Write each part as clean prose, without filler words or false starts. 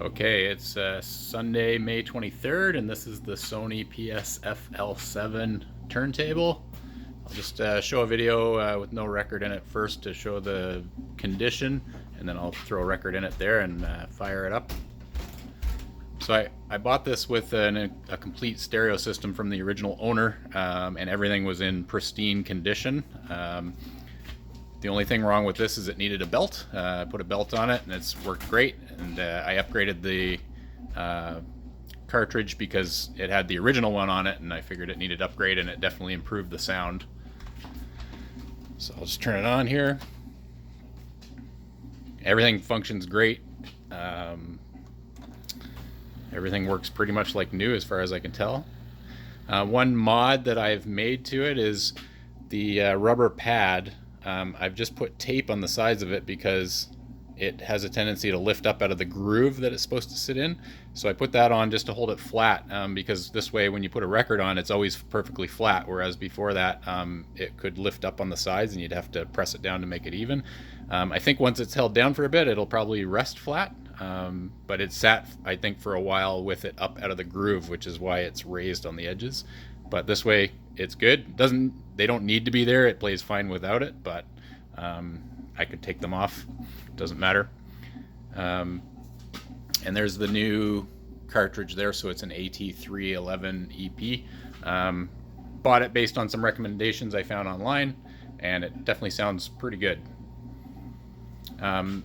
Okay, it's Sunday, May 23rd, and this is the Sony PS-FL7 turntable. I'll just show a video with no record in it first to show the condition, and then I'll throw a record in it there and fire it up. So I bought this with a complete stereo system from the original owner, and everything was in pristine condition. The only thing wrong with this is it needed a belt. I put a belt on it and it's worked great. And I upgraded the cartridge because it had the original one on it and I figured it needed upgrade, and it definitely improved the sound. So I'll just turn it on here. Everything functions great. Everything works pretty much like new as far as I can tell. One mod that I've made to it is the rubber pad. I've just put tape on the sides of it because it has a tendency to lift up out of the groove that it's supposed to sit in. So I put that on just to hold it flat, because this way when you put a record on, it's always perfectly flat, whereas before that it could lift up on the sides and you'd have to press it down to make it even. I think once it's held down for a bit, it'll probably rest flat, but it sat, I think, for a while with it up out of the groove, which is why it's raised on the edges. But this way it's good. They don't need to be there. It plays fine without it, but I could take them off. Doesn't matter. And there's the new cartridge there, so it's an AT311 EP. Bought it based on some recommendations I found online, and it definitely sounds pretty good. As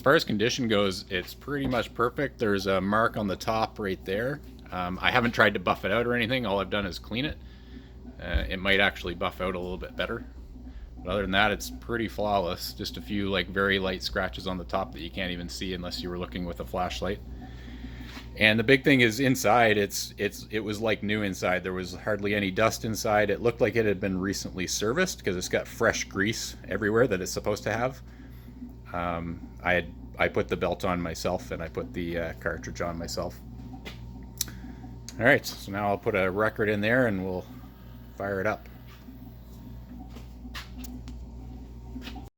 far as condition goes, it's pretty much perfect. There's a mark on the top right there. I haven't tried to buff it out or anything. All I've done is clean it. It might actually buff out a little bit better. But other than that, it's pretty flawless. Just a few very light scratches on the top that you can't even see unless you were looking with a flashlight. And the big thing is inside, it was like new inside. There was hardly any dust inside. It looked like it had been recently serviced because it's got fresh grease everywhere that it's supposed to have. I put the belt on myself and I put the cartridge on myself. Alright, so now I'll put a record in there and we'll fire it up.